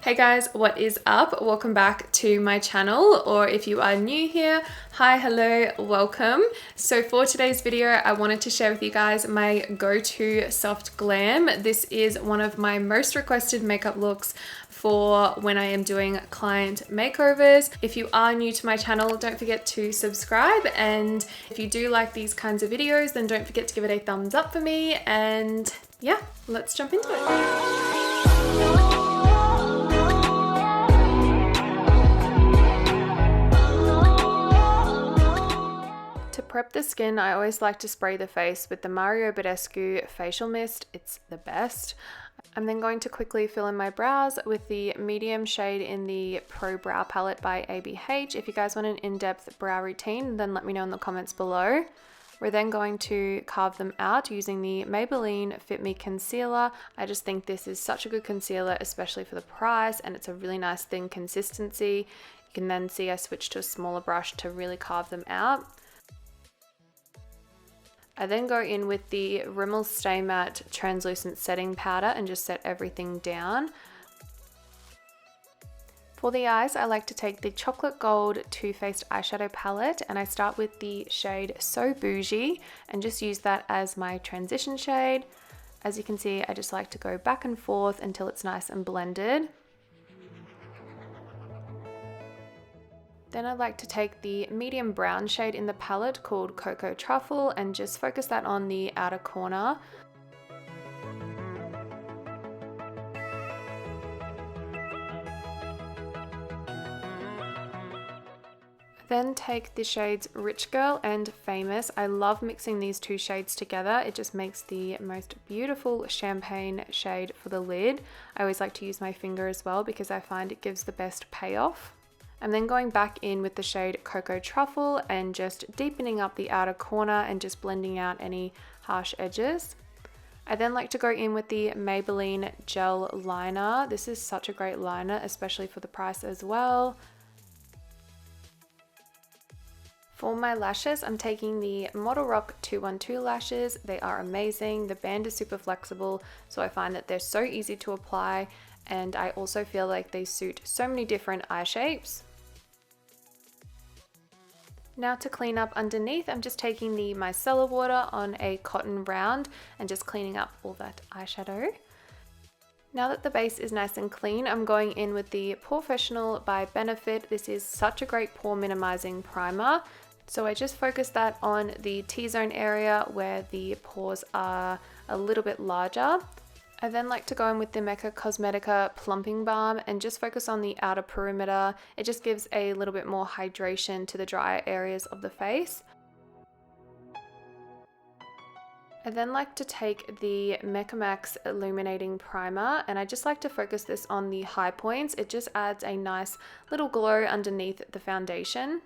Hey guys, what is up? Welcome back to my channel, or if you are new here, hi, hello, welcome. So for today's video, I wanted to share with you guys my go-to soft glam. This is one of my most requested makeup looks for when I am doing client makeovers. If you are new to my channel, don't forget to subscribe, and if you do like these kinds of videos, then don't forget to give it a thumbs up for me, and yeah, let's jump into it. To prep the skin, I always like to spray the face with the Mario Badescu facial mist. It's the best. I'm then going to quickly fill in my brows with the medium shade in the Pro Brow Palette by ABH. If you guys want an in-depth brow routine, then let me know in the comments below. We're then going to carve them out using the Maybelline Fit Me Concealer. I just think this is such a good concealer, especially for the price, and it's a really nice thin consistency. You can then see I switched to a smaller brush to really carve them out. I then go in with the Rimmel Stay Matte Translucent Setting Powder and just set everything down. For the eyes, I like to take the Chocolate Gold Too Faced eyeshadow palette, and I start with the shade So Bougie and just use that as my transition shade. As you can see, I just like to go back and forth until it's nice and blended. Then I'd like to take the medium brown shade in the palette called Cocoa Truffle and just focus that on the outer corner. Then take the shades Rich Girl and Famous. I love mixing these two shades together. It just makes the most beautiful champagne shade for the lid. I always like to use my finger as well because I find it gives the best payoff. I'm then going back in with the shade Cocoa Truffle and just deepening up the outer corner and just blending out any harsh edges. I then like to go in with the Maybelline Gel Liner. This is such a great liner, especially for the price as well. For my lashes, I'm taking the Model Rock 212 lashes. They are amazing. The band is super flexible, so I find that they're so easy to apply, and I also feel like they suit so many different eye shapes. Now to clean up underneath, I'm just taking the micellar water on a cotton round and just cleaning up all that eyeshadow. Now that the base is nice and clean, I'm going in with the POREfessional by Benefit. This is such a great pore minimizing primer. So I just focus that on the T-zone area where the pores are a little bit larger. I then like to go in with the Mecca Cosmetica Plumping Balm and just focus on the outer perimeter. It just gives a little bit more hydration to the drier areas of the face. I then like to take the Mecca Max Illuminating Primer, and I just like to focus this on the high points. It just adds a nice little glow underneath the foundation.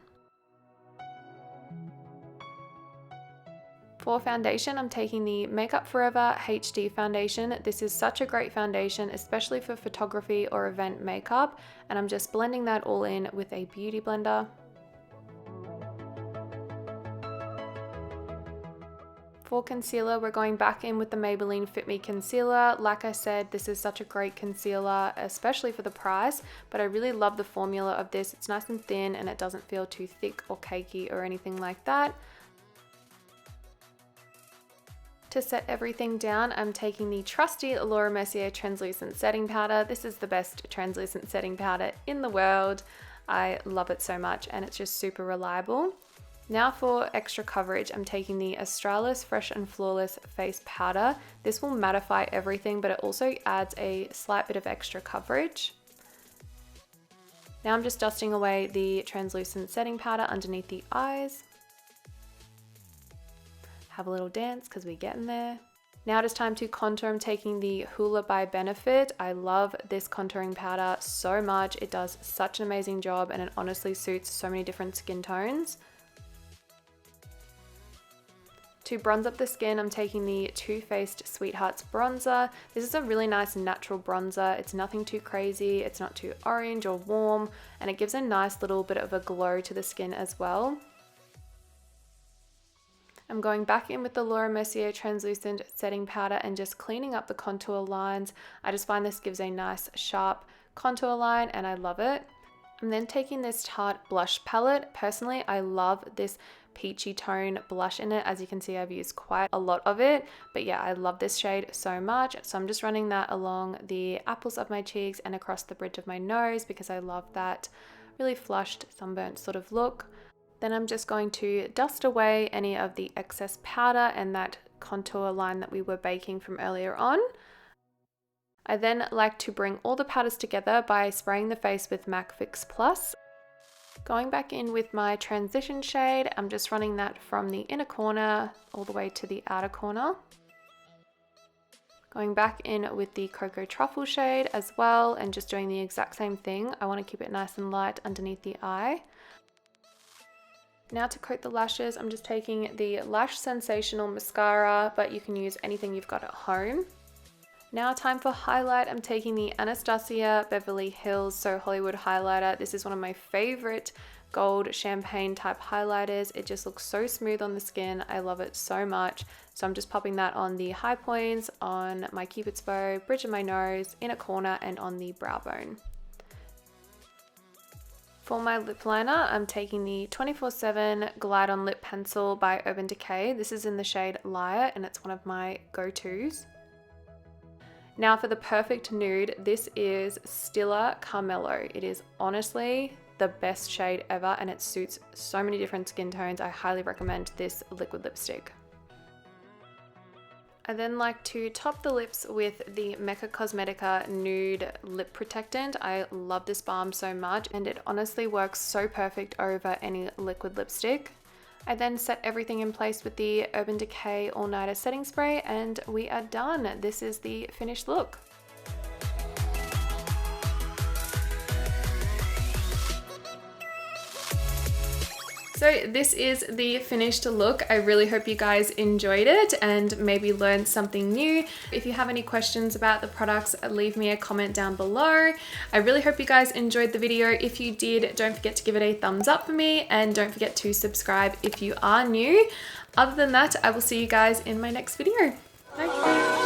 For foundation, I'm taking the Makeup Forever HD foundation. This is such a great foundation, especially for photography or event makeup, and I'm just blending that all in with a beauty blender. For concealer, we're going back in with the Maybelline Fit Me Concealer. Like I said, this is such a great concealer, especially for the price, but I really love the formula of this. It's nice and thin and it doesn't feel too thick or cakey or anything like that. To set everything down, I'm taking the trusty Laura Mercier Translucent Setting Powder. This is the best translucent setting powder in the world. I love it so much and it's just super reliable. Now for extra coverage, I'm taking the Australis Fresh and Flawless Face Powder. This will mattify everything, but it also adds a slight bit of extra coverage. Now I'm just dusting away the translucent setting powder underneath the eyes. Have a little dance because we're getting there. Now it is time to contour. I'm taking the Hoola by Benefit. I love this contouring powder so much. It does such an amazing job and it honestly suits so many different skin tones. To bronze up the skin, I'm taking the Too Faced Sweethearts bronzer. This is a really nice natural bronzer. It's nothing too crazy, it's not too orange or warm, and it gives a nice little bit of a glow to the skin as well. I'm going back in with the Laura Mercier Translucent Setting Powder and just cleaning up the contour lines. I just find this gives a nice sharp contour line and I love it. I'm then taking this Tarte blush palette. Personally, I love this peachy tone blush in it. As you can see, I've used quite a lot of it, but yeah, I love this shade so much. So I'm just running that along the apples of my cheeks and across the bridge of my nose because I love that really flushed, sunburnt sort of look. Then I'm just going to dust away any of the excess powder and that contour line that we were baking from earlier on. I then like to bring all the powders together by spraying the face with MAC Fix Plus. Going back in with my transition shade, I'm just running that from the inner corner all the way to the outer corner. Going back in with the Cocoa Truffle shade as well and just doing the exact same thing. I want to keep it nice and light underneath the eye. Now to coat the lashes, I'm just taking the Lash Sensational mascara, but you can use anything you've got at home. Now time for highlight. I'm taking the Anastasia Beverly Hills So Hollywood highlighter. This is one of my favorite gold champagne type highlighters. It just looks so smooth on the skin. I love it so much. So I'm just popping that on the high points, on my cupid's bow, bridge of my nose, inner corner, and on the brow bone. For my lip liner, I'm taking the 24/7 Glide On Lip Pencil by Urban Decay. This is in the shade Liar and it's one of my go-tos. Now for the perfect nude, this is Stila Carmelo. It is honestly the best shade ever and it suits so many different skin tones. I highly recommend this liquid lipstick. I then like to top the lips with the Mecca Cosmetica Nude Lip Protectant. I love this balm so much and it honestly works so perfect over any liquid lipstick. I then set everything in place with the Urban Decay All Nighter Setting Spray and we are done. This is the finished look. So this is the finished look. I really hope you guys enjoyed it and maybe learned something new. If you have any questions about the products, leave me a comment down below. I really hope you guys enjoyed the video. If you did, don't forget to give it a thumbs up for me and don't forget to subscribe if you are new. Other than that, I will see you guys in my next video. Bye.